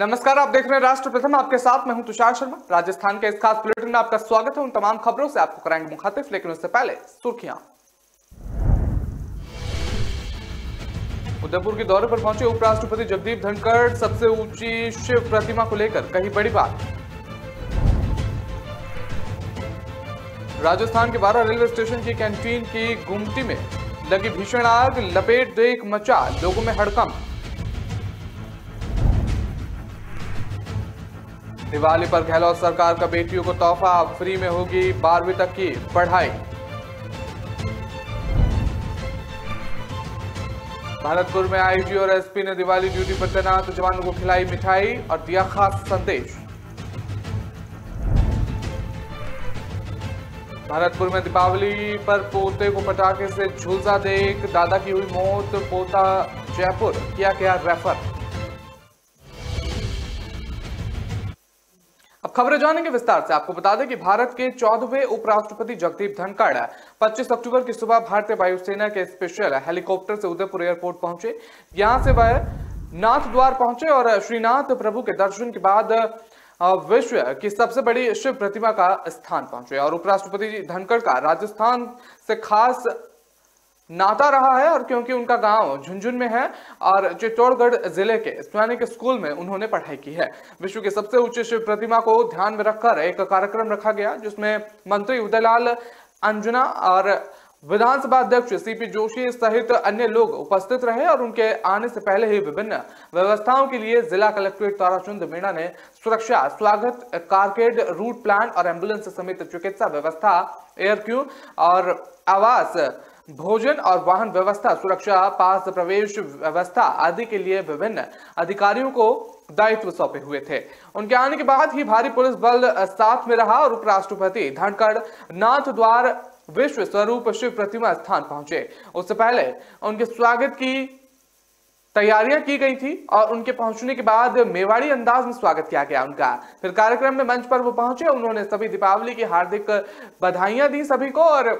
नमस्कार, आप देख रहे हैं राष्ट्र प्रथम। आपके साथ मैं हूं तुषार शर्मा। राजस्थान के इस खास बुलेटिन में आपका स्वागत है। उन तमाम खबरों से आपको कराएंगे मुखातिब, लेकिन उससे पहले सुर्खियां। उदयपुर के दौरे पर पहुंचे उपराष्ट्रपति जगदीप धनखड़। सबसे ऊंची शिव प्रतिमा को लेकर कही बड़ी बात। राजस्थान के 12 रेलवे स्टेशन की कैंटीन की गुमटी में लगी भीषण आग, लपेट देख मचा लोगों में हड़कंप। दिवाली पर गहलोत सरकार का बेटियों को तोहफा, फ्री में होगी 12वीं तक की पढ़ाई। भरतपुर में आईजी और एसपी ने दिवाली ड्यूटी पर तैनात जवानों को खिलाई मिठाई और दिया खास संदेश। भरतपुर में दीपावली पर पोते को पटाखे से झुलसा देख दादा की हुई मौत, पोता जयपुर किया गया रेफर। अब खबरें जानेंगे विस्तार से। आपको बता दें कि भारत के 14वें उपराष्ट्रपति जगदीप धनखड़ 25 अक्टूबर की सुबह भारतीय वायुसेना के स्पेशल हेलीकॉप्टर से उदयपुर एयरपोर्ट पहुंचे। यहां से वह नाथ द्वार पहुंचे और श्रीनाथ प्रभु के दर्शन के बाद विश्व की सबसे बड़ी शिव प्रतिमा का स्थान पहुंचे। और उपराष्ट्रपति धनखड़ का राजस्थान से खास नाता रहा है, और क्योंकि उनका गांव झुंझुनू में है और चित्तौड़गढ़ जिले के सैनिक स्कूल में उन्होंने पढ़ाई की है। विश्व के सबसे ऊंचे शिव प्रतिमा को ध्यान में रखकर एक कार्यक्रम रखा गया, जिसमें मंत्री उदयलाल अंजना और विधानसभा अध्यक्ष सीपी जोशी सहित अन्य लोग उपस्थित रहे। और उनके आने से पहले ही विभिन्न व्यवस्थाओं के लिए जिला कलेक्ट्रेट ताराचंद मीणा ने सुरक्षा, स्वागत, कारकेड, रूट प्लान और एम्बुलेंस समेत चिकित्सा व्यवस्था, एयर क्यू और आवास, भोजन और वाहन व्यवस्था, सुरक्षा, पास प्रवेश व्यवस्था आदि के लिए विभिन्न अधिकारियों को दायित्व सौंपे हुए थे। उनके आने के बाद ही भारी पुलिस बल साथ में रहा और उपराष्ट्रपति धनखड़ नाथ द्वार विश्व स्वरूप शिव प्रतिमा स्थान पहुंचे। उससे पहले उनके स्वागत की तैयारियां की गई थी और उनके पहुंचने के बाद मेवाड़ी अंदाज में स्वागत किया गया उनका। फिर कार्यक्रम में मंच पर वो पहुंचे। उन्होंने सभी दीपावली की हार्दिक बधाइयां दी सभी को और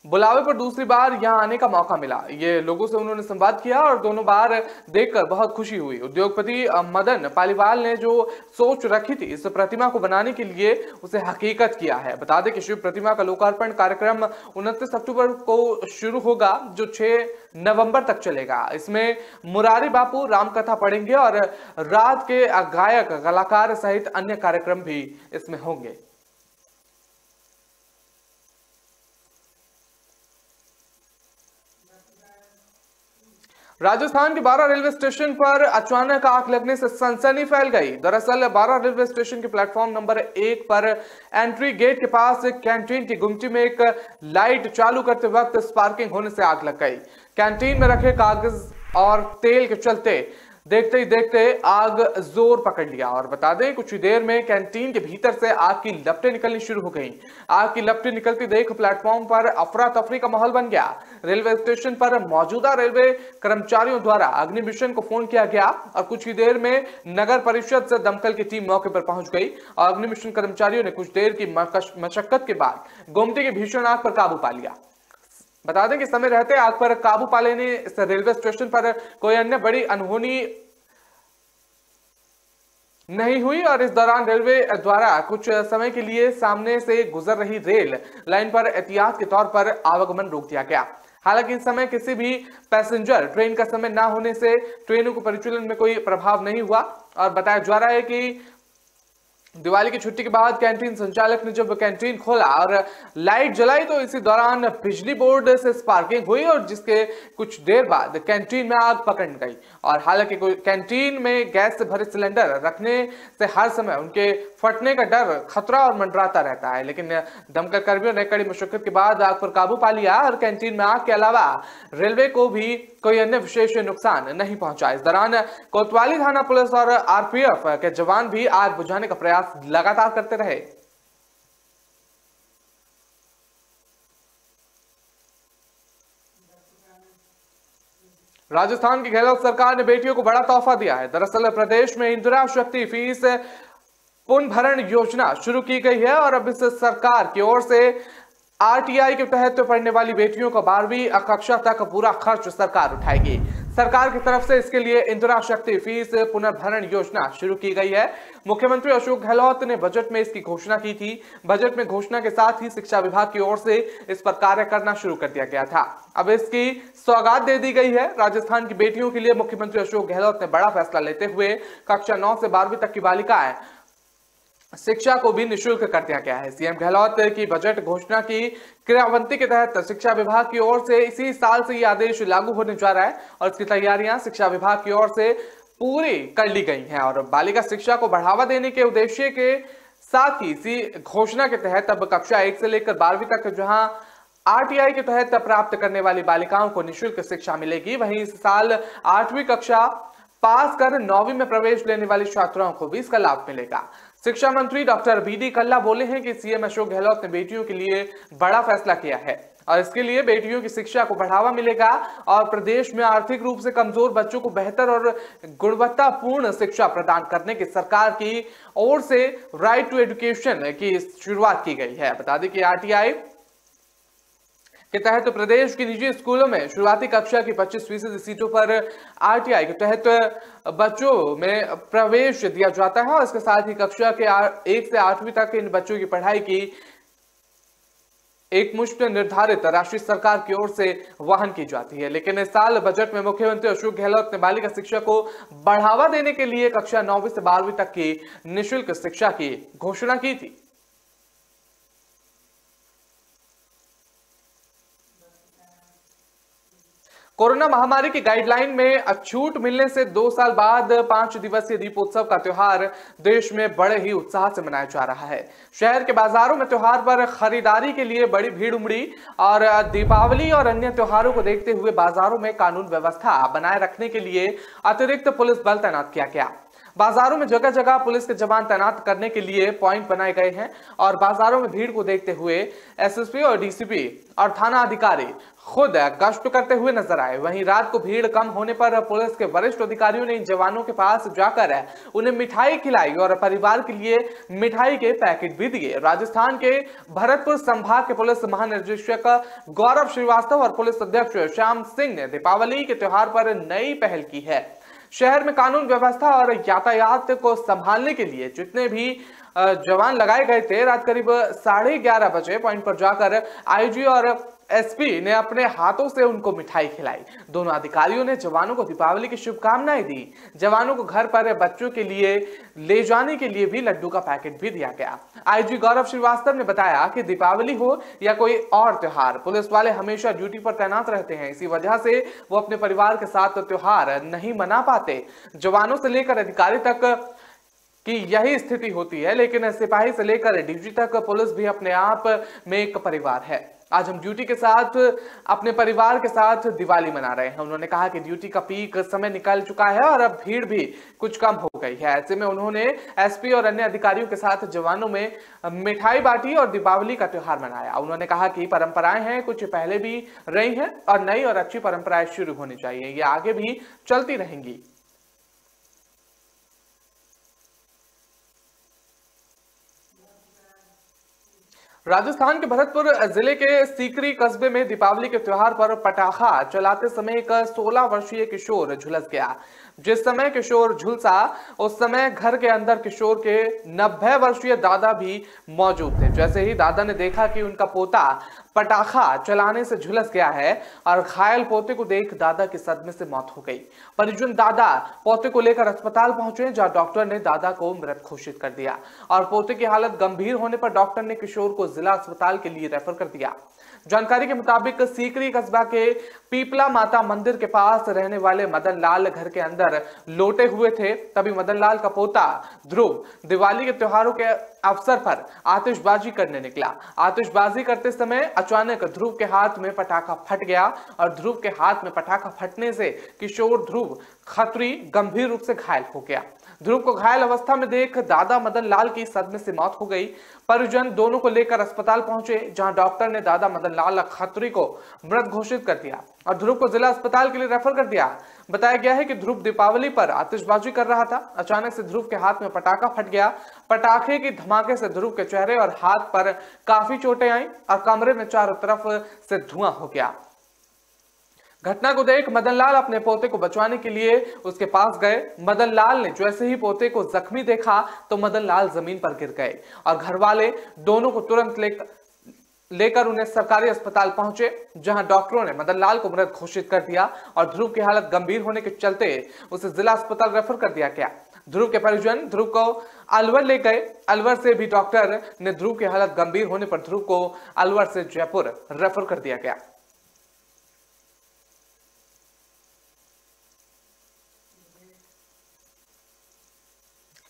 बुलावे पर दूसरी बार यहां आने का मौका मिला। ये लोगों से उन्होंने संवाद किया और दोनों बार देखकर बहुत खुशी हुई। उद्योगपति मदन पालीवाल ने जो सोच रखी थी इस प्रतिमा को बनाने के लिए, उसे हकीकत किया है। बता दें कि शिव प्रतिमा का लोकार्पण कार्यक्रम 29 अक्टूबर को शुरू होगा, जो 6 नवंबर तक चलेगा। इसमें मुरारी बापू रामकथा पढ़ेंगे और रात के गायक, कलाकार सहित अन्य कार्यक्रम भी इसमें होंगे। राजस्थान के 12 रेलवे स्टेशन पर अचानक आग लगने से सनसनी फैल गई। दरअसल 12 रेलवे स्टेशन के प्लेटफॉर्म नंबर 1 पर एंट्री गेट के पास कैंटीन की गुमटी में एक लाइट चालू करते वक्त स्पार्किंग होने से आग लग गई। कैंटीन में रखे कागज और तेल के चलते देखते ही देखते आग जोर पकड़ लिया। और बता दें कुछ ही देर में कैंटीन के भीतर से आग की लपटें निकलनी शुरू हो गईं। आग की लपटें निकलती देख प्लेटफॉर्म पर अफरा तफरी का माहौल बन गया। रेलवे स्टेशन पर मौजूदा रेलवे कर्मचारियों द्वारा अग्नि मिशन को फोन किया गया और कुछ ही देर में नगर परिषद से दमकल की टीम मौके पर पहुंच गई और अग्नि मिशन कर्मचारियों ने कुछ देर की मशक्कत के बाद गोमती की भीषण आग पर काबू पा लिया। बता दें कि समय रहते आग पर काबू पा लेने इस रेलवे स्टेशन पर कोई अन्य बड़ी अनहोनी नहीं हुई और इस दौरान रेलवे द्वारा कुछ समय के लिए सामने से गुजर रही रेल लाइन पर एहतियात के तौर पर आवागमन रोक दिया गया। हालांकि इस समय किसी भी पैसेंजर ट्रेन का समय ना होने से ट्रेनों को परिचालन में कोई प्रभाव नहीं हुआ। और बताया जा रहा है कि दिवाली की छुट्टी के बाद कैंटीन संचालक ने जब कैंटीन खोला और लाइट जलाई तो इसी दौरान बिजली बोर्ड से स्पार्किंग हुई और जिसके कुछ देर बाद कैंटीन में आग पकड़ गई। और हालांकि कैंटीन में गैस से भरे सिलेंडर रखने से हर समय उनके फटने का डर, खतरा और मंडराता रहता है, लेकिन दमकल कर्मियों ने कड़ी मशक्कत के बाद आग पर काबू पा लिया और कैंटीन में आग के अलावा रेलवे को भी कोई अन्य विशेष नुकसान नहीं पहुंचा। इस दौरान कोतवाली थाना पुलिस और आरपीएफ के जवान भी आग बुझाने का प्रयास लगातार करते रहे। राजस्थान की गहलोत सरकार ने बेटियों को बड़ा तोहफा दिया है। दरअसल प्रदेश में इंदिरा शक्ति फीस पुनर्भरण योजना शुरू की गई है और अब इस सरकार की ओर से आरटीआई के तहत पढ़ने वाली बेटियों को 12वीं कक्षा तक पूरा खर्च सरकार उठाएगी। सरकार की तरफ से इसके लिए इंदिरा शक्ति फीस पुनर्भरण योजना शुरू की गई है। मुख्यमंत्री अशोक गहलोत ने बजट में इसकी घोषणा की थी। बजट में घोषणा के साथ ही शिक्षा विभाग की ओर से इस पर कार्य करना शुरू कर दिया गया था। अब इसकी सौगात दे दी गई है। राजस्थान की बेटियों के लिए मुख्यमंत्री अशोक गहलोत ने बड़ा फैसला लेते हुए कक्षा 9 से 12वीं तक की बालिकाएं शिक्षा को भी निःशुल्क कर दिया गया है। सीएम गहलोत की बजट घोषणा की क्रियान्वयन के तहत शिक्षा विभाग की ओर से इसी साल से यह आदेश लागू होने जा रहा है और इसकी तैयारियां शिक्षा विभाग की ओर से पूरी कर ली गई हैं और बालिका शिक्षा को बढ़ावा देने के उद्देश्य के साथ ही इसी घोषणा के तहत अब कक्षा 1 से लेकर 12वीं तक जहां आरटीआई के तहत प्राप्त करने वाली बालिकाओं को निःशुल्क शिक्षा मिलेगी, वहीं इस साल 8वीं कक्षा पास कर 9वीं में प्रवेश लेने वाली छात्राओं को भी इसका लाभ मिलेगा। शिक्षा मंत्री डॉक्टर बीडी कल्ला बोले हैं कि सीएम अशोक गहलोत ने बेटियों के लिए बड़ा फैसला किया है और इसके लिए बेटियों की शिक्षा को बढ़ावा मिलेगा और प्रदेश में आर्थिक रूप से कमजोर बच्चों को बेहतर और गुणवत्तापूर्ण शिक्षा प्रदान करने की सरकार की ओर से राइट टू एजुकेशन की शुरुआत की गई है। बता दें कि आरटीआई के तहत प्रदेश की निजी स्कूलों में शुरुआती कक्षा की 25% सीटों पर आरटीआई के तहत बच्चों में प्रवेश दिया जाता है और इसके साथ ही कक्षा के 1 से 8वीं तक इन बच्चों की पढ़ाई की एक मुश्त निर्धारित राशि सरकार की ओर से वहन की जाती है। लेकिन इस साल बजट में मुख्यमंत्री अशोक गहलोत ने बालिका शिक्षा को बढ़ावा देने के लिए कक्षा 9वीं से 12वीं तक की निःशुल्क शिक्षा की घोषणा की थी। कोरोना महामारी की गाइडलाइन में छूट मिलने से 2 साल बाद 5 दिवसीय दीपोत्सव का त्योहार देश में बड़े ही उत्साह से मनाया जा रहा है। शहर के बाजारों में त्योहार पर खरीदारी के लिए बड़ी भीड़ उमड़ी और दीपावली और अन्य त्योहारों को देखते हुए बाजारों में कानून व्यवस्था बनाए रखने के लिए अतिरिक्त पुलिस बल तैनात किया गया। बाजारों में जगह जगह पुलिस के जवान तैनात करने के लिए पॉइंट बनाए गए हैं और बाजारों में भीड़ को देखते हुए एसएसपी और डीसीपी और थाना अधिकारी खुद गश्त करते हुए नजर आए। वहीं रात को भीड़ कम होने पर पुलिस के वरिष्ठ अधिकारियों ने इन जवानों के पास जाकर उन्हें मिठाई खिलाई और परिवार के लिए मिठाई के पैकेट भी दिए। राजस्थान के भरतपुर संभाग के पुलिस महानिदेशक गौरव श्रीवास्तव और पुलिस अध्यक्ष श्याम सिंह ने दीपावली के त्योहार पर नई पहल की है। शहर में कानून व्यवस्था और यातायात को संभालने के लिए जितने भी जवान लगाए गए थे, रात करीब 11:30 बजे पॉइंट पर जाकर आईजी और एसपी ने अपने हाथों से उनको मिठाई खिलाई। दोनों अधिकारियों ने जवानों को दीपावली की शुभकामनाएं दी। जवानों को घर पर बच्चों के लिए ले जाने के लिए भी लड्डू का पैकेट भी दिया गया। आईजी गौरव श्रीवास्तव ने बताया कि दीपावली हो या कोई और त्योहार, पुलिस वाले हमेशा ड्यूटी पर तैनात रहते हैं। इसी वजह से वो अपने परिवार के साथ त्योहार नहीं मना पाते। जवानों से लेकर अधिकारी तक कि यही स्थिति होती है, लेकिन सिपाही से लेकर डीजी तक पुलिस भी अपने आप में एक परिवार है। आज हम ड्यूटी के साथ अपने परिवार के साथ दिवाली मना रहे हैं। उन्होंने कहा कि ड्यूटी का पीक समय निकल चुका है और अब भीड़ भी कुछ कम हो गई है। ऐसे में उन्होंने एसपी और अन्य अधिकारियों के साथ जवानों में मिठाई बांटी और दीपावली का त्योहार मनाया। उन्होंने कहा कि परंपराएं हैं, कुछ पहले भी रही हैं और नई और अच्छी परंपराएं शुरू होनी चाहिए। ये आगे भी चलती रहेंगी। राजस्थान के भरतपुर जिले के सीकरी कस्बे में दीपावली के त्योहार पर पटाखा चलाते समय एक 16 वर्षीय किशोर झुलस गया। जिस समय किशोर झुलसा उस समय घर के अंदर किशोर के 90 वर्षीय दादा भी मौजूद थे। जैसे ही दादा ने देखा कि उनका पोता पटाखा चलाने से झुलस गया है और घायल पोते को देख दादा की सदमे से मौत हो गई। परिजन दादा पोते को लेकर अस्पताल पहुंचे, जहां डॉक्टर ने दादा को मृत घोषित कर दिया और पोते की हालत गंभीर होने पर डॉक्टर ने किशोर को जिला अस्पताल के लिए रेफर कर दिया। जानकारी के मुताबिक सीकरी कस्बा के पीपला माता मंदिर के पास रहने वाले मदन लाल घर के अंदर लोटे हुए थे। तभी मदन लाल का पोता ध्रुव दिवाली के त्योहारों के अवसर पर आतिशबाजी करने निकला। आतिशबाजी करते समय अचानक ध्रुव के हाथ में पटाखा फट गया और ध्रुव के हाथ में पटाखा फटने से किशोर ध्रुव खत्री गंभीर रूप से घायल हो गया। ध्रुव को घायल अवस्था में देख दादा मदन लाल की सदमे से मौत हो गई। परिजन दोनों को लेकर अस्पताल पहुंचे, जहां डॉक्टर ने दादा मदन लाल खत्री को मृत घोषित कर दिया और ध्रुव को जिला अस्पताल के लिए रेफर कर दिया। बताया गया है कि ध्रुव दीपावली पर आतिशबाजी कर रहा था। अचानक से ध्रुव के हाथ में पटाखा फट गया। पटाखे की धमाके से ध्रुव के चेहरे और हाथ पर काफी चोटें आई और कमरे में चारों तरफ से धुआं हो गया। घटना को देख मदन लाल अपने पोते को बचाने के लिए उसके पास गए। मदन लाल ने जैसे ही पोते को जख्मी देखा तो मदन लाल जमीन पर गिर गए और घर वाले दोनों को तुरंत लेकर उन्हें सरकारी अस्पताल पहुंचे, जहां डॉक्टरों ने मदन लाल को मृत घोषित कर दिया और ध्रुव की हालत गंभीर होने के चलते उसे जिला अस्पताल रेफर कर दिया गया। ध्रुव के परिजन ध्रुव को अलवर ले गए। अलवर से भी डॉक्टर ने ध्रुव की हालत गंभीर होने पर ध्रुव को अलवर से जयपुर रेफर कर दिया गया।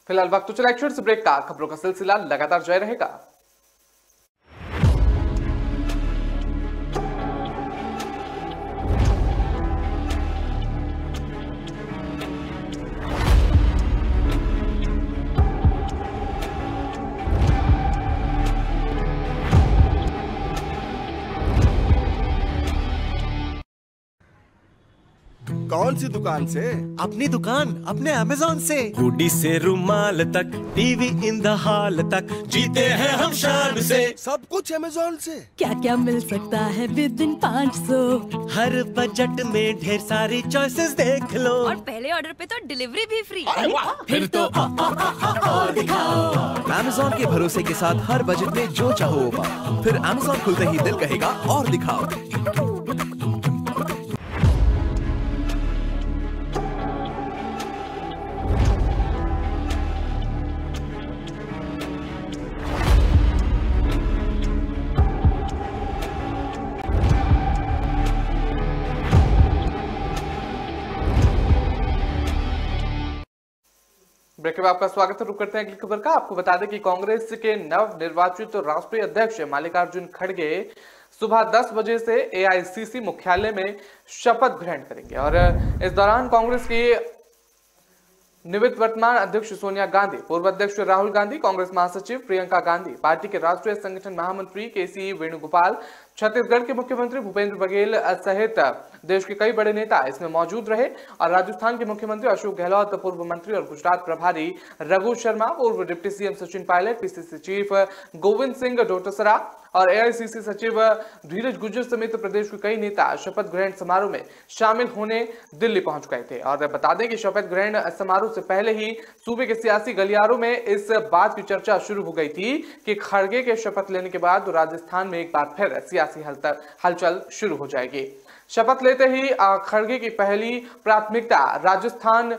फिलहाल वक्त तो चला एक छोटे से ब्रेक का। खबरों का सिलसिला लगातार जारी रहेगा। कौन सी दुकान से? अपनी दुकान अपने अमेज़न से। हुडी से रुमाल तक, टीवी इन द हॉल तक, जीते हैं हम शान से। सब कुछ अमेज़न से। क्या क्या मिल सकता है विद इन 500। हर बजट में ढेर सारी चॉइसेस देख लो, और पहले ऑर्डर पे तो डिलीवरी भी फ्री। फिर तो और दिखाओ। अमेज़न के भरोसे के साथ हर बजट में जो चाहो वो पाओ। फिर अमेज़न खुलते ही दिल कहेगा और दिखाओ। ब्रेक में आपका स्वागत है। रुक करते हैं अगली खबर का। आपको बता दें कि कांग्रेस के नव निर्वाचित राष्ट्रीय अध्यक्ष मल्लिकार्जुन खड़गे सुबह 10 बजे से एआईसीसी मुख्यालय में शपथ ग्रहण करेंगे और इस दौरान कांग्रेस की निवृत्त वर्तमान अध्यक्ष सोनिया गांधी, पूर्व अध्यक्ष राहुल गांधी, कांग्रेस महासचिव प्रियंका गांधी, पार्टी के राष्ट्रीय संगठन महामंत्री केसी वेणुगोपाल, छत्तीसगढ़ के मुख्यमंत्री भूपेंद्र बघेल सहित देश के कई बड़े नेता इसमें मौजूद रहे और राजस्थान के मुख्यमंत्री अशोक गहलोत, पूर्व मंत्री और गुजरात प्रभारी रघु शर्मा, पूर्व deputy CM Sachin Pilot, PCC chief Govind Singh Dotasra और एआईसीसी सचिव धीरज गुर्जर समेत प्रदेश के कई नेता शपथ ग्रहण समारोह में शामिल होने दिल्ली पहुंच गए थे। और बता दें कि शपथ ग्रहण समारोह से पहले ही सूबे के सियासी गलियारों में इस बात की चर्चा शुरू हो गई थी कि खड़गे के शपथ लेने के बाद राजस्थान में एक बार फिर सियासी हलचल शुरू हो जाएगी। शपथ लेते ही खड़गे की पहली प्राथमिकता राजस्थान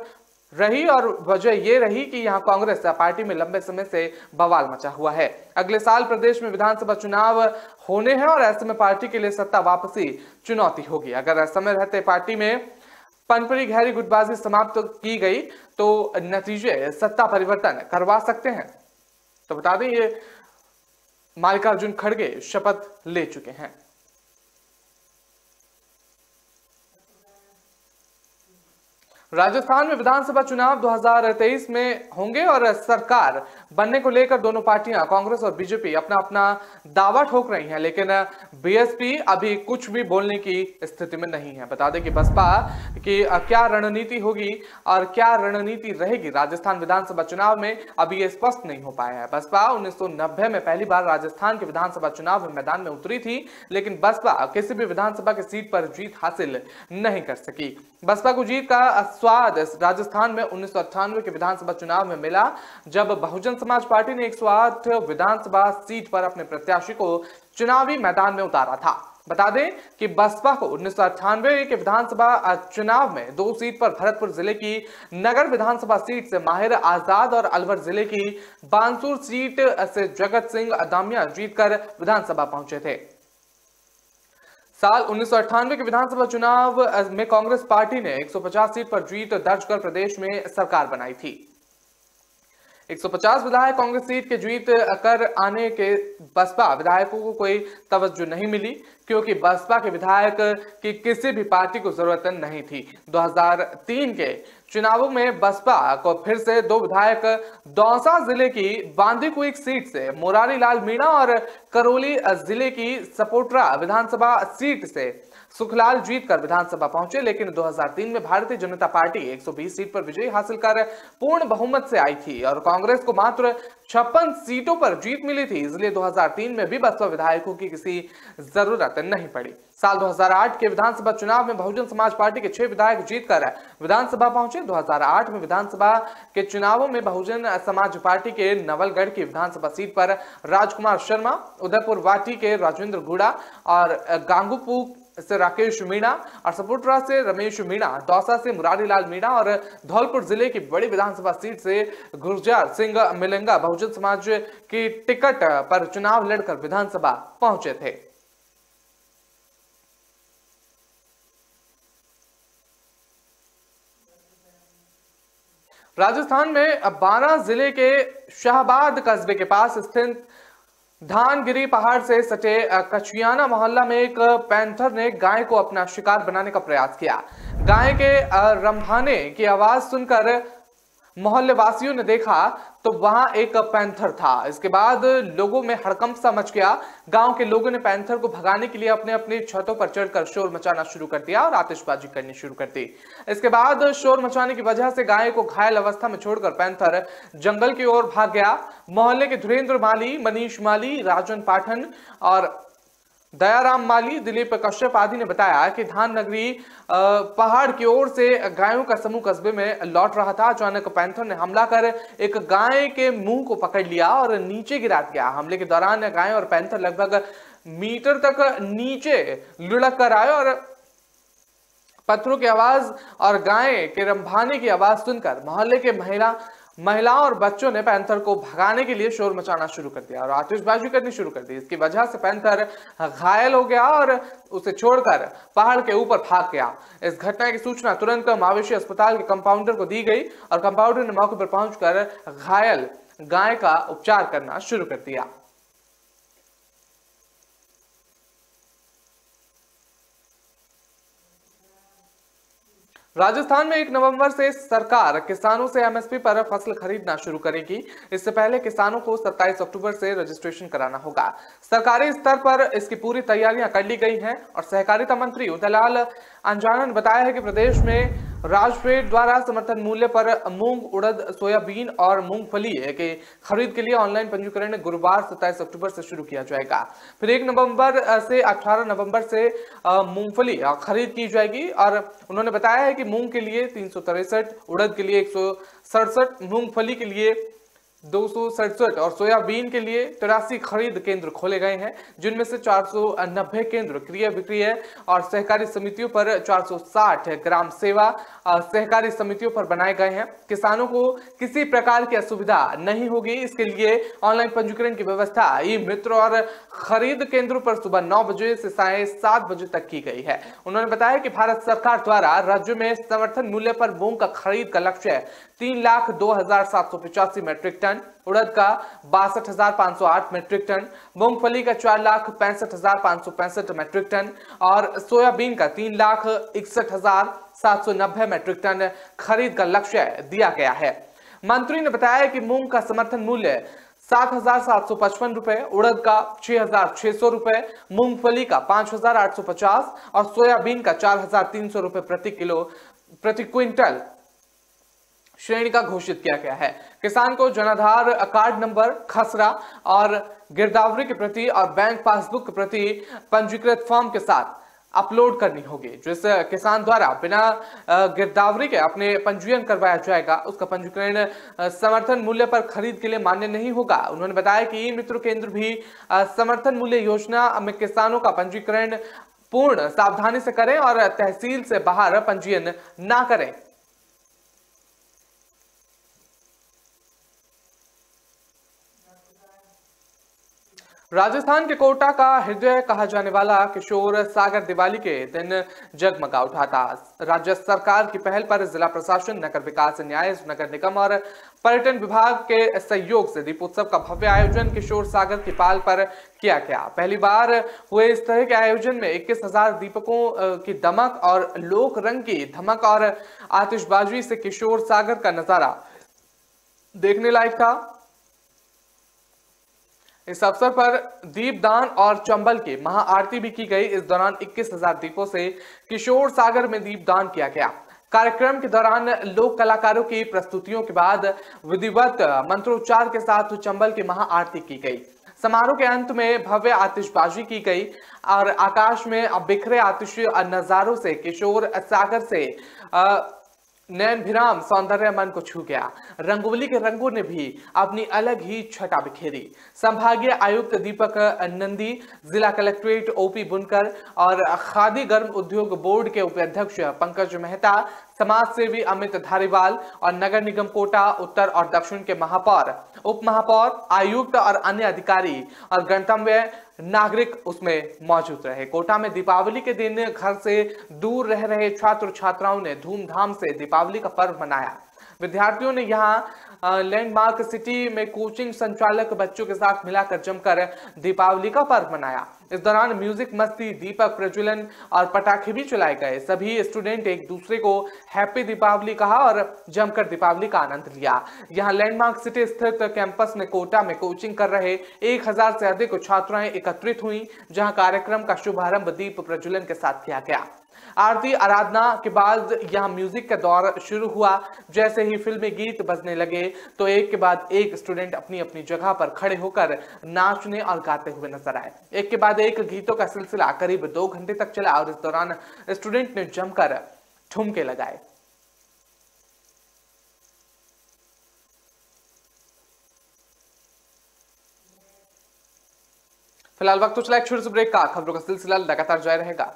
रही और वजह यह रही कि यहां कांग्रेस पार्टी में लंबे समय से बवाल मचा हुआ है। अगले साल प्रदेश में विधानसभा चुनाव होने हैं और ऐसे में पार्टी के लिए सत्ता वापसी चुनौती होगी। अगर समय रहते पार्टी में पनपरी गहरी गुटबाजी समाप्त की गई तो नतीजे सत्ता परिवर्तन करवा सकते हैं। तो बता दें ये मल्लिकार्जुन खड़गे शपथ ले चुके हैं। राजस्थान में विधानसभा चुनाव 2023 में होंगे और सरकार बनने को लेकर दोनों पार्टियां कांग्रेस और बीजेपी अपना अपना दावा ठोक रही हैं, लेकिन बीएसपी अभी कुछ भी बोलने की स्थिति में नहीं है। बता दें कि बसपा की क्या रणनीति होगी और क्या रणनीति रहेगी राजस्थान विधानसभा चुनाव में अभी ये स्पष्ट नहीं हो पाया है। बसपा 1990 में पहली बार राजस्थान के विधानसभा चुनाव में मैदान में उतरी थी, लेकिन बसपा किसी भी विधानसभा की सीट पर जीत हासिल नहीं कर सकी। बसपा को जीत का स्वाद राजस्थान में 1998 के विधानसभा चुनाव में मिला, जब बहुजन समाज पार्टी ने 108 विधानसभा सीट पर अपने प्रत्याशी को चुनावी मैदान में उतारा था। बता दें कि बसपा को 1998 के विधानसभा चुनाव में 2 सीट पर भरतपुर जिले की नगर विधानसभा सीट से माहिर आजाद और अलवर जिले की बानसूर सीट से जगत सिंह अदामिया जीतकर विधानसभा पहुंचे थे। साल 1998 के विधानसभा चुनाव में कांग्रेस पार्टी ने 150 सीट पर जीत दर्ज कर प्रदेश में सरकार बनाई थी। 150 विधायक कांग्रेस सीट के जीत कर आने के बसपा विधायकों को कोई तवज्जो नहीं मिली, क्योंकि बसपा के विधायक की किसी भी पार्टी को जरूरत नहीं थी। 2003 के चुनावों में बसपा को फिर से 2 विधायक दौसा जिले की बांदीकुई सीट से मुरारी लाल मीणा और करौली जिले की सपोटरा विधानसभा सीट से सुखलाल जीतकर विधानसभा पहुंचे, लेकिन 2003 में भारतीय जनता पार्टी 120 सीट पर विजय हासिल कर पूर्ण बहुमत से आई थी और कांग्रेस को मात्र 56 सीटों पर जीत मिली थी। इसलिए 2003 में भी बसपा विधायकों की किसी जरूरत नहीं पड़ी। साल 2008 के विधानसभा चुनाव में बहुजन समाज पार्टी के 6 विधायक जीतकर विधानसभा पहुंचे। 2008 में विधानसभा के चुनावों में बहुजन समाज पार्टी के नवलगढ़ की विधानसभा सीट पर राजकुमार शर्मा, उदयपुर वाटी के राजेंद्र गुड़ा और गांगुपू से राकेश मीणा और सपोटरा से रमेश मीणा, दौसा से मुरारी लाल मीणा और धौलपुर जिले की बड़ी विधानसभा सीट से गुरजार सिंह मिलेंगा बहुजन समाज की टिकट पर चुनाव लड़कर विधानसभा पहुंचे थे। राजस्थान में 12 जिले के शाहबाद कस्बे के पास स्थित धानगिरी पहाड़ से सटे कचियाना मोहल्ला में एक पैंथर ने गाय को अपना शिकार बनाने का प्रयास किया। गाय के रंभाने की आवाज सुनकर मोहल्ले वासियों ने देखा तो वहां एक पैंथर था। इसके बाद लोगों में हड़कंप सा मच गया। गांव के लोगों ने पैंथर को भगाने के लिए अपने अपने छतों पर चढ़कर शोर मचाना शुरू कर दिया और आतिशबाजी करनी शुरू कर दी। इसके बाद शोर मचाने की वजह से गाय को घायल अवस्था में छोड़कर पैंथर जंगल की ओर भाग गया। मोहल्ले के धीरेन्द्र माली, मनीष माली, राजन पाठन और दयाराम माली, दिलीप कश्यप आदि ने बताया कि धान नगरी पहाड़ की ओर से गायों का समूह कस्बे में लौट रहा था। अचानक पैंथर ने हमला कर एक गाय के मुंह को पकड़ लिया और नीचे गिरा दिया। हमले के दौरान गाय और पैंथर लगभग मीटर तक नीचे लुढ़क कर आए और पत्थरों की आवाज और गाय के रंभाने की आवाज सुनकर मोहल्ले के महिलाओं और बच्चों ने पैंथर को भगाने के लिए शोर मचाना शुरू कर दिया और आतिशबाजी करनी शुरू कर दी। इसकी वजह से पैंथर घायल हो गया और उसे छोड़कर पहाड़ के ऊपर भाग गया। इस घटना की सूचना तुरंत मवेशी अस्पताल के कंपाउंडर को दी गई और कंपाउंडर ने मौके पर पहुंचकर घायल गाय का उपचार करना शुरू कर दिया। राजस्थान में 1 नवंबर से सरकार किसानों से एमएसपी पर फसल खरीदना शुरू करेगी। इससे पहले किसानों को 27 अक्टूबर से रजिस्ट्रेशन कराना होगा। सरकारी स्तर पर इसकी पूरी तैयारियां कर ली गई हैं और सहकारिता मंत्री उदयलाल अंजाना ने बताया है कि प्रदेश में राजफेड द्वारा समर्थन मूल्य पर मूंग, उड़द, सोयाबीन और मूंगफली के खरीद के लिए ऑनलाइन पंजीकरण गुरुवार 27 अक्टूबर से शुरू किया जाएगा। फिर 1 नवंबर से 18 नवंबर से मूंगफली खरीद की जाएगी और उन्होंने बताया है कि मूंग के लिए 363, उड़द के लिए 167, मूंगफली के लिए 267 और सोयाबीन के लिए 83 खरीद केंद्र खोले गए हैं, जिनमें से 490 केंद्र क्रय विक्रय और सहकारी समितियों पर 460 ग्राम सेवा सहकारी समितियों पर बनाए गए हैं। किसानों को किसी प्रकार की असुविधा नहीं होगी। इसके लिए ऑनलाइन पंजीकरण की व्यवस्था ई मित्र और खरीद केंद्रों पर सुबह 9 बजे से साढ़े 7 बजे तक की गई है। उन्होंने बताया कि भारत सरकार द्वारा राज्य में समर्थन मूल्य पर मूंग का खरीद का लक्ष्य 3,02,785 मेट्रिक टन, उड़द का 62,508 मेट्रिक टन, मूंगफली का 4,65,565 मेट्रिक टन और सोयाबीन का 3,61,790 मेट्रिक टन खरीद का लक्ष्य दिया गया है। मंत्री ने बताया कि मूंग का समर्थन मूल्य 7,755 रुपए, उड़द का 6,600 रुपए, मूंगफली का 5,850 और सोयाबीन का 4,300 रुपए प्रति क्विंटल श्रेणी का घोषित किया गया है। किसान को जनाधार कार्ड नंबर, खसरा और गिरदावरी की प्रति और बैंक पासबुक की प्रति पंजीकृत फॉर्म के साथ अपलोड करनी होगी। जिस किसान द्वारा बिना गिरदावरी के अपने पंजीयन करवाया जाएगा, उसका पंजीकरण समर्थन मूल्य पर खरीद के लिए मान्य नहीं होगा। उन्होंने बताया कि ई मित्र केंद्र भी समर्थन मूल्य योजना में किसानों का पंजीकरण पूर्ण सावधानी से करें और तहसील से बाहर पंजीयन ना करें। राजस्थान के कोटा का हृदय कहा जाने वाला किशोर सागर दिवाली के दिन जगमगा उठा था। राज्य सरकार की पहल पर जिला प्रशासन, नगर विकास, न्याय, नगर निगम और पर्यटन विभाग के सहयोग से दीपोत्सव का भव्य आयोजन किशोर सागर की पाल पर किया गया। पहली बार हुए इस तरह के आयोजन में 21,000 दीपकों की दमक और लोक रंग की धमक और आतिशबाजी से किशोर सागर का नजारा देखने लायक था। इस अवसर पर दीपदान और चंबल की महाआरती भी की गई। इस दौरान 21,000 दीपों से किशोर सागर में दीपदान किया गया। कार्यक्रम के दौरान लोक कलाकारों की प्रस्तुतियों के बाद विधिवत मंत्रोच्चार के साथ चंबल की महाआरती की गई। समारोह के अंत में भव्य आतिशबाजी की गई और आकाश में बिखरे आतिशी नजारों से किशोर सागर से नैन भिराम सौंदर्य मन को छू गया। रंगोली के रंगों ने भी अपनी अलग ही छटा बिखेरी। संभागीय आयुक्त दीपक नंदी, जिला कलेक्ट्रेट ओपी बुनकर और खादी गर्म उद्योग बोर्ड के उपाध्यक्ष पंकज मेहता, समाज सेवी अमित धारीवाल और नगर निगम कोटा उत्तर और दक्षिण के महापौर, उप महापौर, आयुक्त और अन्य अधिकारी और गणतव्य नागरिक उसमें मौजूद रहे। कोटा में दीपावली के दिन घर से दूर रह रहे छात्र छात्राओं ने धूमधाम से दीपावली का पर्व मनाया। विद्यार्थियों ने यहाँ लैंडमार्क सिटी में कोचिंग संचालक बच्चों के साथ मिलाकर जमकर दीपावली का पर्व मनाया। इस दौरान म्यूजिक, मस्ती, दीपक प्रज्वलन और पटाखे भी चलाए गए। सभी स्टूडेंट एक दूसरे को हैप्पी दीपावली कहा और जमकर दीपावली का आनंद लिया। यहाँ लैंडमार्क सिटी स्थित कैंपस में कोटा में कोचिंग कर रहे 1,000 से अधिक छात्राएं एकत्रित हुई, जहां कार्यक्रम का शुभारंभ दीप प्रज्वलन के साथ किया गया। आरती आराधना के बाद यहाँ म्यूजिक का दौर शुरू हुआ। जैसे ही फिल्मी गीत बजने लगे तो एक के बाद एक स्टूडेंट अपनी अपनी जगह पर खड़े होकर नाचने और गाते हुए नजर आए। एक के बाद एक गीतों का सिलसिला करीब 2 घंटे तक चला और इस दौरान स्टूडेंट ने जमकर ठुमके लगाए। फिलहाल वक्त तो चला एक छोटे से ब्रेक का। खबरों का सिलसिला लगातार जारी रहेगा।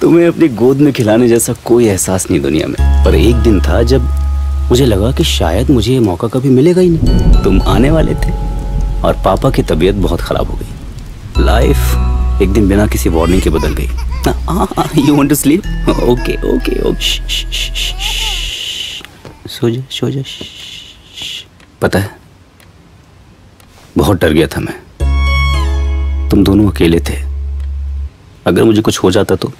तुम्हें अपनी गोद में खिलाने जैसा कोई एहसास नहीं दुनिया में। पर एक दिन था जब मुझे लगा कि शायद मुझे ये मौका कभी मिलेगा ही नहीं। तुम आने वाले थे और पापा की तबीयत बहुत खराब हो गई। लाइफ एक दिन बिना किसी वार्निंग के बदल गई। You want to sleep? Okay okay okay, सो जा सो जा। पता है, बहुत डर गया था मैं। तुम दोनों अकेले थे। अगर मुझे कुछ हो जाता तो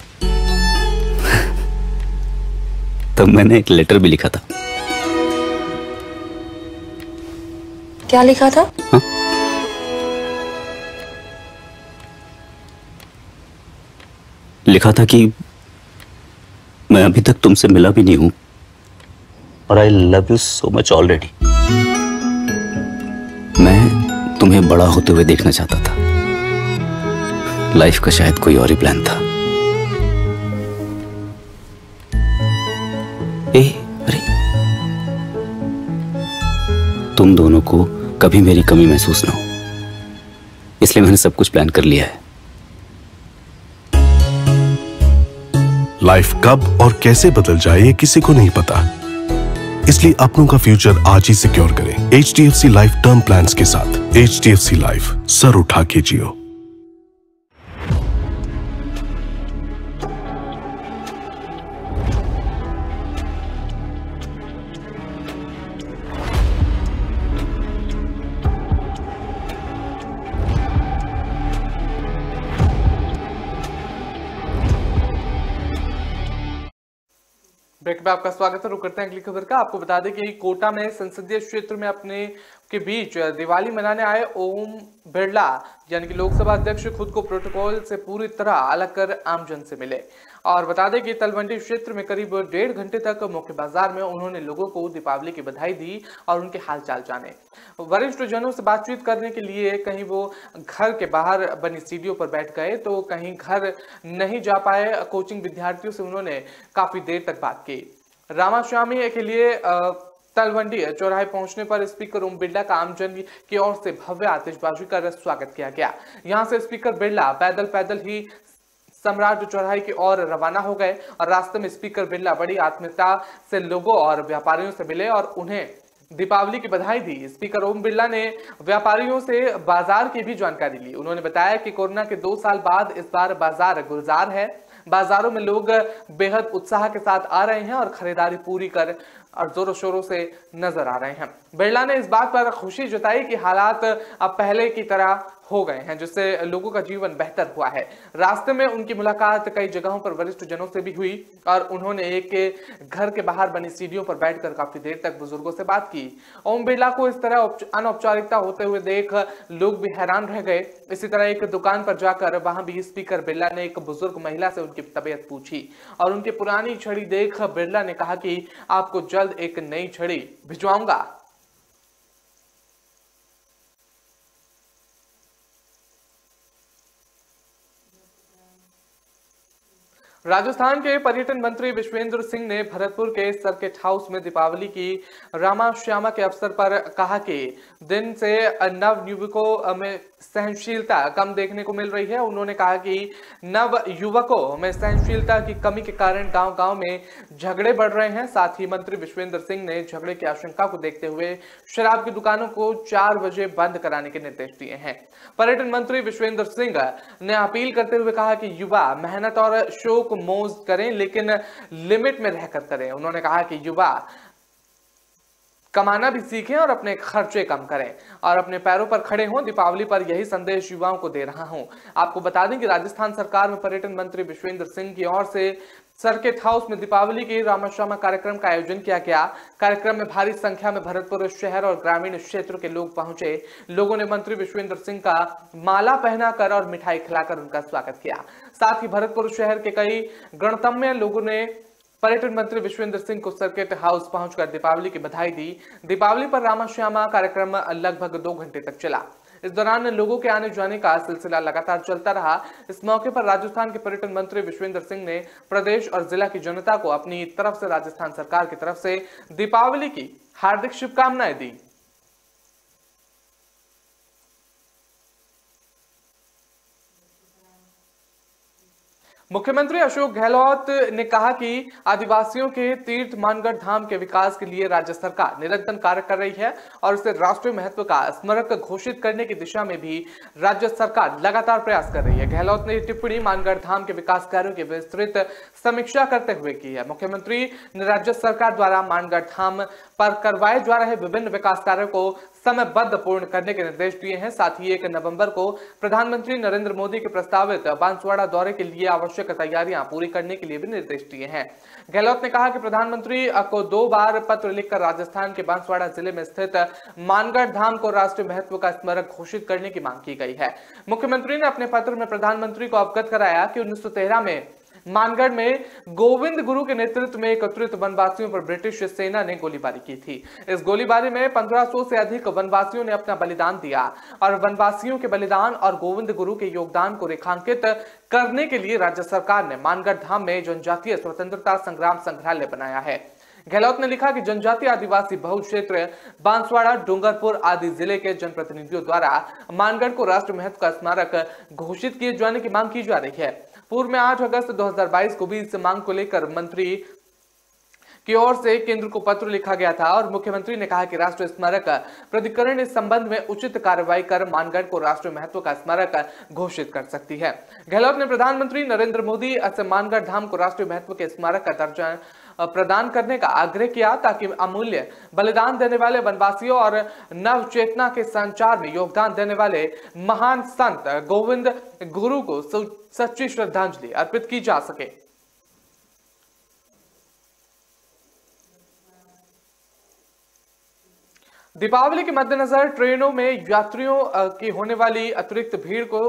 तब मैंने एक लेटर भी लिखा था। क्या लिखा था? हा? लिखा था कि मैं अभी तक तुमसे मिला भी नहीं हूं और I love you so much already. मैं तुम्हें बड़ा होते हुए देखना चाहता था। लाइफ का शायद कोई और ही प्लान था। अरे, तुम दोनों को कभी मेरी कमी महसूस ना हो, इसलिए मैंने सब कुछ प्लान कर लिया है। लाइफ कब और कैसे बदल जाए ये किसी को नहीं पता, इसलिए अपनों का फ्यूचर आज ही सिक्योर करें HDFC लाइफ टर्म प्लान्स के साथ। HDFC लाइफ, सर उठा के जियो। ब्रेक में आपका स्वागत है। रुक करते हैं अगली खबर का। आपको बता दें कि कोटा में संसदीय क्षेत्र में अपने के बीच दिवाली मनाने आए ओम बिरला यानी कि लोकसभा अध्यक्ष खुद को प्रोटोकॉल से पूरी तरह अलग कर आमजन से मिले और बता दें कि तलवंडी क्षेत्र में करीब 1.5 घंटे तक मुख्य बाजार में उन्होंने लोगों को दीपावली की बधाई दी और उनके हालचाल जाने। वरिष्ठ जनों से बातचीत करने के लिए कहीं वो घर के बाहर बनी सीढ़ियों पर बैठ गए तो कहीं घर नहीं जा पाए। कोचिंग विद्यार्थियों से उन्होंने काफी देर तक बात की। रामास्वामी के लिए तलवंडी चौराहे पहुंचने पर स्पीकर ओम बिरला का आमजन की ओर से भव्य आतिशबाजी कर स्वागत किया गया। यहां से स्पीकर बिरला पैदल ही सम्राट चौराहे की ओर रवाना हो गए और रास्ते में स्पीकर बिरला बड़ी आत्मीयता से लोगों और व्यापारियों से मिले और उन्हें दीपावली की बधाई दी। स्पीकर ओम बिरला ने व्यापारियों से बाजार की भी जानकारी ली। उन्होंने बताया कि कोरोना के 2 साल बाद इस बार बाजार गुलजार है। बाजारों में लोग बेहद उत्साह के साथ आ रहे हैं और खरीदारी पूरी कर और जोरों शोरों से नजर आ रहे हैं। बिरला ने इस बात पर खुशी जताई कि हालात अब पहले की तरह हो गए हैं, जिससे लोगों का जीवन बेहतर हुआ है। रास्ते में उनकी मुलाकात कई जगहों पर वरिष्ठ जनों से भी हुई और उन्होंने एक घर के बाहर बनी सीढ़ियों पर बैठकर काफी देर तक बुजुर्गों से बात की। ओम बिरला को इस तरह अनौपचारिकता होते हुए देख लोग भी हैरान रह गए। इसी तरह एक दुकान पर जाकर वहां भी स्पीकर बिरला ने एक बुजुर्ग महिला से उनकी तबीयत पूछी और उनकी पुरानी छड़ी देख बिरला ने कहा कि आपको जल्द एक नई छड़ी भिजवाऊंगा। राजस्थान के पर्यटन मंत्री विश्वेंद्र सिंह ने भरतपुर के सर्किट हाउस में दीपावली की रामाश्यामा के अवसर पर कहा कि दिन से नव युवकों में सहनशीलता कम देखने को मिल रही है। उन्होंने कहा कि नव युवकों में सहनशीलता की कमी के कारण गांव-गांव में झगड़े बढ़ रहे हैं। साथ ही मंत्री विश्वेंद्र सिंह ने झगड़े की आशंका को देखते हुए शराब की दुकानों को 4 बजे बंद कराने के निर्देश दिए हैं। पर्यटन मंत्री विश्वेंद्र सिंह ने अपील करते हुए कहा कि युवा मेहनत और शौक मौज करें, लेकिन लिमिट में रहकर करें। उन्होंने कहा कि युवा कमाना भी सीखें और अपने खर्चे कम करें और अपने पैरों पर खड़े हों। दीपावली पर यही संदेश युवाओं को दे रहा हूं। आपको बता दें कि राजस्थान सरकार में पर्यटन मंत्री विश्वेंद्र सिंह की ओर से सर्किट हाउस में दीपावली की रामाश्यामा कार्यक्रम का आयोजन किया गया। कार्यक्रम में भारी संख्या में भरतपुर शहर और ग्रामीण क्षेत्र के लोग पहुंचे। लोगों ने मंत्री विश्वेंद्र सिंह का माला पहनाकर और मिठाई खिलाकर उनका स्वागत किया। साथ ही भरतपुर शहर के कई गणतम्य लोगों ने पर्यटन मंत्री विश्वेंद्र सिंह को सर्किट हाउस पहुंचकर दीपावली की बधाई दी। दीपावली पर रामाश्यामा कार्यक्रम लगभग 2 घंटे तक चला। इस दौरान लोगों के आने जाने का सिलसिला लगातार चलता रहा। इस मौके पर राजस्थान के पर्यटन मंत्री विश्वेंद्र सिंह ने प्रदेश और जिला की जनता को अपनी तरफ से राजस्थान सरकार की तरफ से दीपावली की हार्दिक शुभकामनाएं दी। मुख्यमंत्री अशोक गहलोत ने कहा कि आदिवासियों के तीर्थ मानगढ़ धाम के विकास के लिए राज्य सरकार निरंतर कार्य कर रही है और इसे राष्ट्रीय महत्व का स्मारक घोषित करने की दिशा में भी राज्य सरकार लगातार प्रयास कर रही है। गहलोत ने टिप्पणी मानगढ़ धाम के विकास कार्यों की विस्तृत समीक्षा करते हुए की है। मुख्यमंत्री ने राज्य सरकार द्वारा मानगढ़ धाम पर करवाए जा रहे विभिन्न विकास कार्यों को समयबद्ध पूर्ण करने के निर्देश दिए हैं। साथ ही 1 नवंबर को प्रधानमंत्री नरेंद्र मोदी के प्रस्तावित बांसवाड़ा दौरे के लिए आवश्यक तैयारियां पूरी करने के लिए भी निर्देश दिए हैं। गहलोत ने कहा कि प्रधानमंत्री को 2 बार पत्र लिखकर राजस्थान के बांसवाड़ा जिले में स्थित मानगढ़ धाम को राष्ट्रीय महत्व का स्मारक घोषित करने की मांग की गई है। मुख्यमंत्री ने अपने पत्र में प्रधानमंत्री को अवगत कराया कि 1913 में मानगढ़ में गोविंद गुरु के नेतृत्व में एकत्रित वनवासियों पर ब्रिटिश सेना ने गोलीबारी की थी। इस गोलीबारी में 1500 से अधिक वनवासियों ने अपना बलिदान दिया और वनवासियों के बलिदान और गोविंद गुरु के योगदान को रेखांकित करने के लिए राज्य सरकार ने मानगढ़ धाम में जनजातीय स्वतंत्रता संग्राम संग्रहालय बनाया है। गहलोत ने लिखा कि जनजातीय आदिवासी बहुल क्षेत्र बांसवाड़ा, डूंगरपुर आदि जिले के जनप्रतिनिधियों द्वारा मानगढ़ को राष्ट्रीय महत्व का स्मारक घोषित किए जाने की मांग की जा रही है। पूर्व में 8 अगस्त 2022 को भी इस मांग को लेकर मंत्री की ओर से केंद्र को पत्र लिखा गया था और मुख्यमंत्री ने कहा कि राष्ट्रीय स्मारक प्राधिकरण इस संबंध में उचित कार्रवाई कर मानगढ़ को राष्ट्रीय महत्व का स्मारक घोषित कर सकती है। गहलोत ने प्रधानमंत्री नरेंद्र मोदी से मानगढ़ धाम को राष्ट्रीय महत्व के स्मारक का दर्जा प्रदान करने का आग्रह किया ताकि अमूल्य बलिदान देने वाले वनवासियों और नव चेतना के संचार में योगदान देने वाले महान संत गोविंद गुरु को सच्ची श्रद्धांजलि अर्पित की जा सके। दीपावली के मद्देनजर ट्रेनों में यात्रियों की होने वाली अतिरिक्त भीड़ को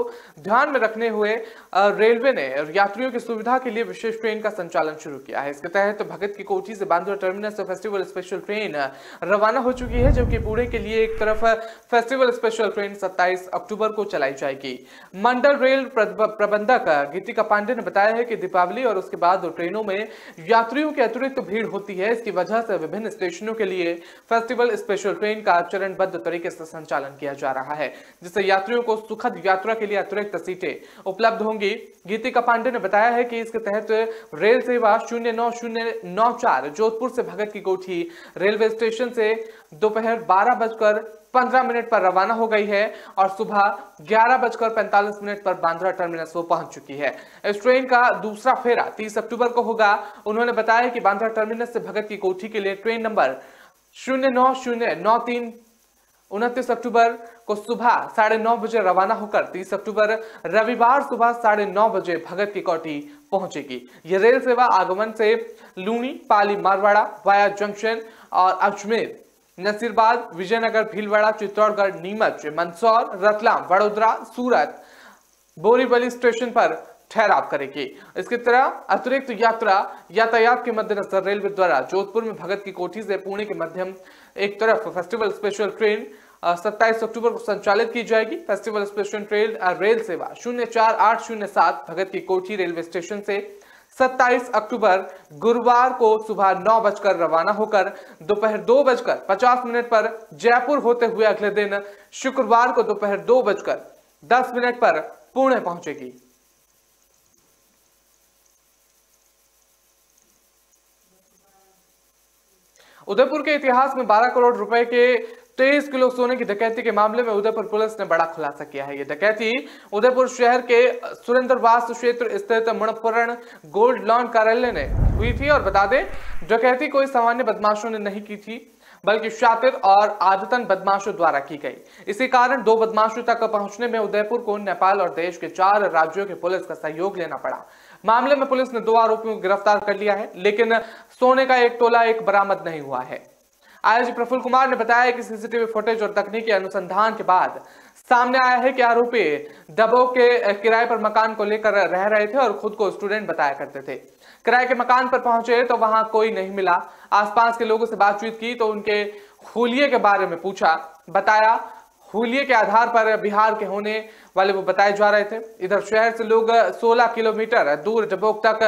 ध्यान में रखने हुए रेलवे ने यात्रियों की सुविधा के लिए विशेष ट्रेन का संचालन शुरू किया है। इसके तहत भगत की कोठी से बांद्रा टर्मिनस से फेस्टिवल स्पेशल ट्रेन रवाना हो चुकी है, जबकि पुणे के लिए एक तरफ फेस्टिवल स्पेशल ट्रेन 27 अक्टूबर को चलाई जाएगी। मंडल रेल प्रबंधक गीतिका पांडे ने बताया है कि दीपावली और उसके बाद ट्रेनों में यात्रियों की अतिरिक्त भीड़ होती है। इसकी वजह से विभिन्न स्टेशनों के लिए फेस्टिवल स्पेशल ट्रेन का चरणबद्ध तरीके से संचालन किया जा रहा है, जिससे यात्रियों को सुखद यात्रा के लिए अतिरिक्त सीटें उपलब्ध होंगी। गीतिका पांडे ने बताया है कि इसके तहत रेल सेवा 09094 जोधपुर से भगत की कोठी रेलवे स्टेशन से दोपहर 12:15 पर रवाना हो गई है और सुबह 11:45 पर बांद्रा टर्मिनस वो पहुंच चुकी है। इस ट्रेन का दूसरा फेरा 30 अक्टूबर को होगा। उन्होंने बताया कि बांद्रा टर्मिनस से भगत की कोठी के लिए ट्रेन नंबर 09093 29 अक्टूबर को सुबह 9:30 बजे रवाना होकर 30 अक्टूबर रविवार सुबह 9:30 बजे भगत की कोठी पहुंचेगी। यह रेल सेवा आगमन से लूनी, पाली, मारवाड़ा, वाया जंक्शन और अजमेर, नसीरबाद, विजयनगर, भीलवाड़ा, चित्तौड़गढ़, नीमच, मंदसौर, रतलाम, वडोदरा, सूरत, बोरीवली स्टेशन पर ठहराव करेगी। इसकी तरह अतिरिक्त यातायात के मद्देनजर रेलवे द्वारा जोधपुर में भगत की कोठी से पुणे के मध्यम एक तरफ फेस्टिवल स्पेशल ट्रेन 27 अक्टूबर को संचालित की जाएगी। फेस्टिवल स्पेशल ट्रेन रेल सेवा 04807 भगत की कोठी रेलवे स्टेशन से 27 अक्टूबर गुरुवार को सुबह 9 बजकर रवाना होकर दोपहर 2:50 पर जयपुर होते हुए अगले दिन शुक्रवार को दोपहर 2:10 पर पुणे पहुंचेगी। उदयपुर के इतिहास में 12 करोड़ रुपए के 23 किलो सोने की डकैती के मामले में उदयपुर पुलिस ने बड़ा खुलासा किया है। यह डकैती उदयपुर शहर के सुरेंद्रवास क्षेत्र स्थित मणिपुरण गोल्ड लोन कार्यालय ने हुई थी। और बता दें, डकैती कोई सामान्य बदमाशों ने नहीं की थी, बल्कि शातिर और आदतन बदमाशों द्वारा की गई। इसी कारण 2 बदमाशों तक पहुंचने में उदयपुर को नेपाल और देश के 4 राज्यों के पुलिस का सहयोग लेना पड़ा। मामले में पुलिस ने 2 आरोपियों को गिरफ्तार कर लिया है, लेकिन सोने का एक तोला बरामद नहीं हुआ है। आईजी प्रफुल्ल कुमार ने बताया कि सीसीटीवी फुटेज और तकनीकी अनुसंधान के बाद सामने आया है कि आरोपी दबों के किराए पर मकान को लेकर रह रहे थे और खुद को स्टूडेंट बताया करते थे। किराए के मकान पर पहुंचे तो वहां कोई नहीं मिला। आसपास के लोगों से बातचीत की तो उनके हुलिये के बारे में पूछा, बताया। हुलिये के आधार पर बिहार के होने वाले वो बताए जा रहे थे। इधर शहर से लोग 16 किलोमीटर दूर डबोक तक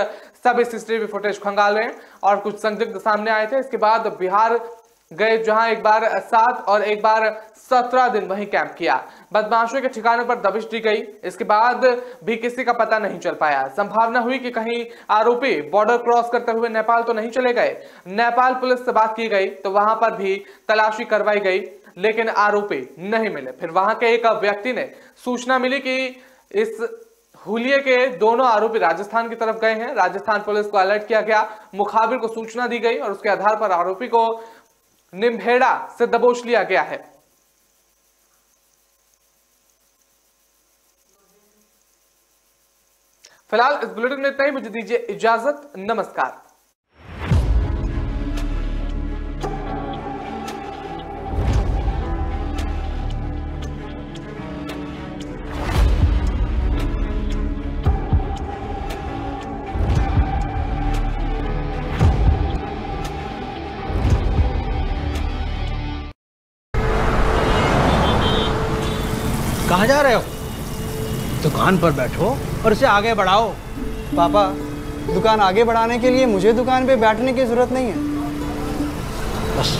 सभी सीसीटीवी फुटेज खंगाले और कुछ संदिग्ध सामने आए थे। इसके बाद बिहार गए, जहां एक बार 7 और एक बार 17 दिन वहीं कैंप किया। बदमाशों के ठिकानों पर दबिश दी गई। इसके बाद भी किसी का पता नहीं चल पाया। संभावना हुई कि कहीं आरोपी बॉर्डर क्रॉस करते हुए नेपाल तो नहीं चले गए। नेपाल पुलिस से बात की गई तो वहां पर भी तलाशी करवाई गई, लेकिन आरोपी नहीं मिले। फिर वहां के एक व्यक्ति ने सूचना मिली कि इस हुलिये के दोनों आरोपी राजस्थान की तरफ गए हैं। राजस्थान पुलिस को अलर्ट किया गया, मुखाबिर को सूचना दी गई और उसके आधार पर आरोपी को निम्भेड़ा से दबोच लिया गया है। फिलहाल इस बुलेटिन में इतना ही। मुझे दीजिए इजाजत। नमस्कार। कहाँ जा रहे हो? दुकान पर बैठो और इसे आगे बढ़ाओ। पापा, दुकान आगे बढ़ाने के लिए मुझे दुकान पे बैठने की जरूरत नहीं है। बस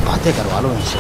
बातें करवा लो इनसे।